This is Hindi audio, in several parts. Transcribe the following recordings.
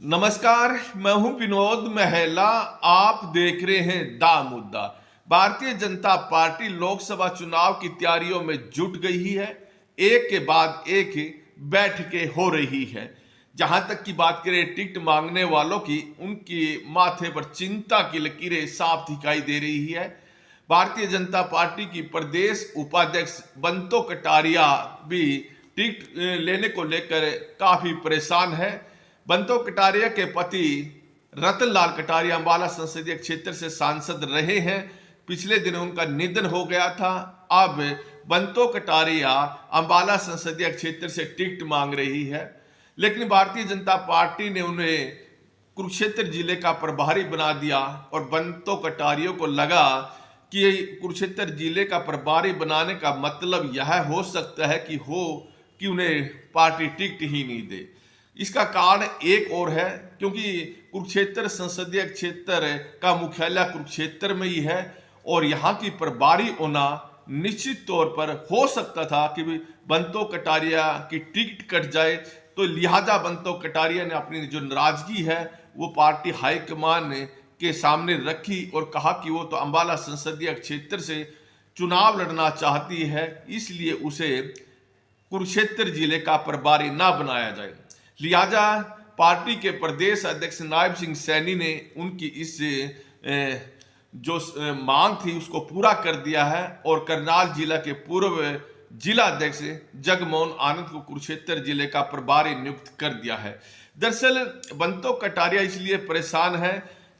नमस्कार, मैं हूं विनोद महला। आप देख रहे हैं दा मुद्दा। भारतीय जनता पार्टी लोकसभा चुनाव की तैयारियों में जुट गई है। एक के बाद एक बैठकें हो रही है। जहां तक की बात करें टिकट मांगने वालों की, उनके माथे पर चिंता की लकीरें साफ दिखाई दे रही है। भारतीय जनता पार्टी की प्रदेश उपाध्यक्ष बंतो कटारिया भी टिकट लेने को लेकर काफी परेशान है। बंतो कटारिया के पति रतन लाल कटारिया अंबाला संसदीय क्षेत्र से सांसद रहे हैं। पिछले दिनों उनका निधन हो गया था। अब बंतो कटारिया अंबाला संसदीय क्षेत्र से टिकट मांग रही है, लेकिन भारतीय जनता पार्टी ने उन्हें कुरुक्षेत्र जिले का प्रभारी बना दिया और बंतो कटारिया को लगा कि कुरुक्षेत्र जिले का प्रभारी बनाने का मतलब यह हो सकता है कि उन्हें पार्टी टिकट ही नहीं दे। इसका कारण एक और है, क्योंकि कुरुक्षेत्र संसदीय क्षेत्र का मुख्यालय कुरुक्षेत्र में ही है और यहाँ की प्रभारी होना निश्चित तौर पर हो सकता था कि बंतो कटारिया की टिकट कट जाए। तो लिहाजा बंतो कटारिया ने अपनी जो नाराजगी है वो पार्टी हाईकमान के सामने रखी और कहा कि वो तो अंबाला संसदीय क्षेत्र से चुनाव लड़ना चाहती है, इसलिए उसे कुरुक्षेत्र जिले का प्रभारी ना बनाया जाए। लिहाजा पार्टी के प्रदेश अध्यक्ष नायब सिंह सैनी ने उनकी इस जो मांग थी उसको पूरा कर दिया है और करनाल जिला के पूर्व जिला अध्यक्ष जगमोहन आनंद को कुरुक्षेत्र जिले का प्रभारी नियुक्त कर दिया है। दरअसल बंतो कटारिया इसलिए परेशान है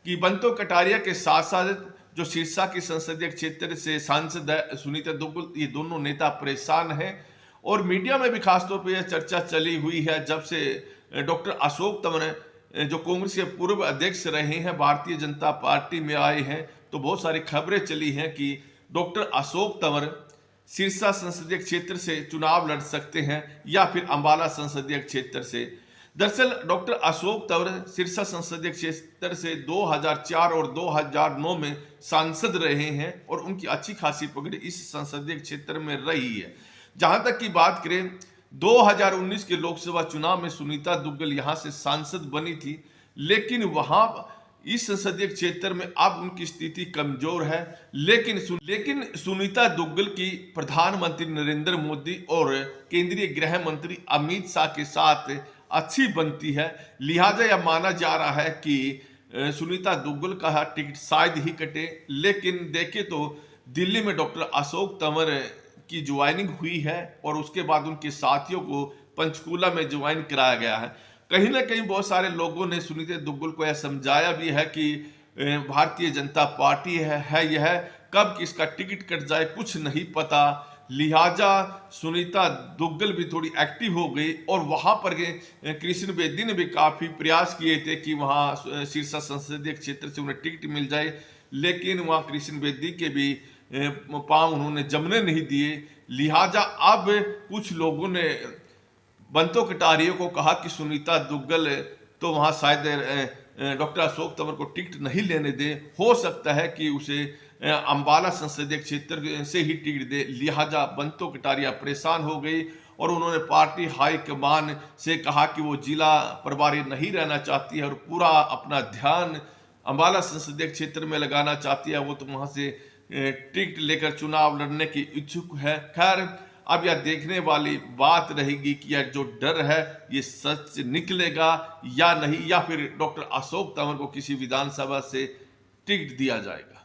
कि बंतो कटारिया के साथ साथ जो सिरसा के संसदीय क्षेत्र से सांसद है सुनीता दुग्गल, ये दोनों नेता परेशान हैं और मीडिया में भी खासतौर पर यह चर्चा चली हुई है जब से डॉक्टर अशोक तंवर जो कांग्रेस के पूर्व अध्यक्ष रहे हैं भारतीय जनता पार्टी में आए हैं, तो बहुत सारी खबरें चली हैं कि डॉक्टर अशोक तंवर सिरसा संसदीय क्षेत्र से चुनाव लड़ सकते हैं या फिर अंबाला संसदीय क्षेत्र से। दरअसल डॉक्टर अशोक तंवर सिरसा संसदीय क्षेत्र से 2004 और 2009 में सांसद रहे हैं और उनकी अच्छी खासी पकड़ इस संसदीय क्षेत्र में रही है। जहां तक की बात करें 2019 के लोकसभा चुनाव में सुनीता दुग्गल यहां से सांसद बनी थी, लेकिन वहां इस संसदीय क्षेत्र में अब उनकी स्थिति कमजोर है। लेकिन सुनीता दुग्गल की प्रधानमंत्री नरेंद्र मोदी और केंद्रीय गृह मंत्री अमित शाह के साथ अच्छी बनती है। लिहाजा यह माना जा रहा है कि सुनीता दुग्गल का टिकट शायद ही कटे। लेकिन देखें तो दिल्ली में डॉक्टर अशोक तंवर की ज्वाइनिंग हुई है और उसके बाद उनके साथियों को पंचकूला में ज्वाइन कराया गया है। कहीं ना कहीं बहुत सारे लोगों ने सुनीता दुग्गल को यह समझाया भी है कि भारतीय जनता पार्टी है यह कब किसका टिकट कट जाए कुछ नहीं पता। लिहाजा सुनीता दुग्गल भी थोड़ी एक्टिव हो गई और वहां पर कृष्ण बेदी ने भी काफी प्रयास किए थे कि वहां सिरसा संसदीय क्षेत्र से उन्हें टिकट मिल जाए, लेकिन वहां कृष्ण बेदी के भी पांव उन्होंने जमने नहीं दिए। लिहाजा अब कुछ लोगों ने बंतो कटारिया को कहा कि सुनीता दुग्गल तो वहां शायद डॉक्टर अशोक तंवर को टिकट नहीं लेने दे, हो सकता है कि उसे अंबाला संसदीय क्षेत्र से ही टिकट दे। लिहाजा बंतो कटारिया परेशान हो गई और उन्होंने पार्टी हाईकमान से कहा कि वो जिला प्रभारी नहीं रहना चाहती है और पूरा अपना ध्यान अंबाला संसदीय क्षेत्र में लगाना चाहती है। वो तो वहां से टिकट लेकर चुनाव लड़ने की इच्छुक है। खैर अब यह देखने वाली बात रहेगी कि यह जो डर है ये सच निकलेगा या नहीं, या फिर डॉक्टर अशोक तंवर को किसी विधानसभा से टिकट दिया जाएगा।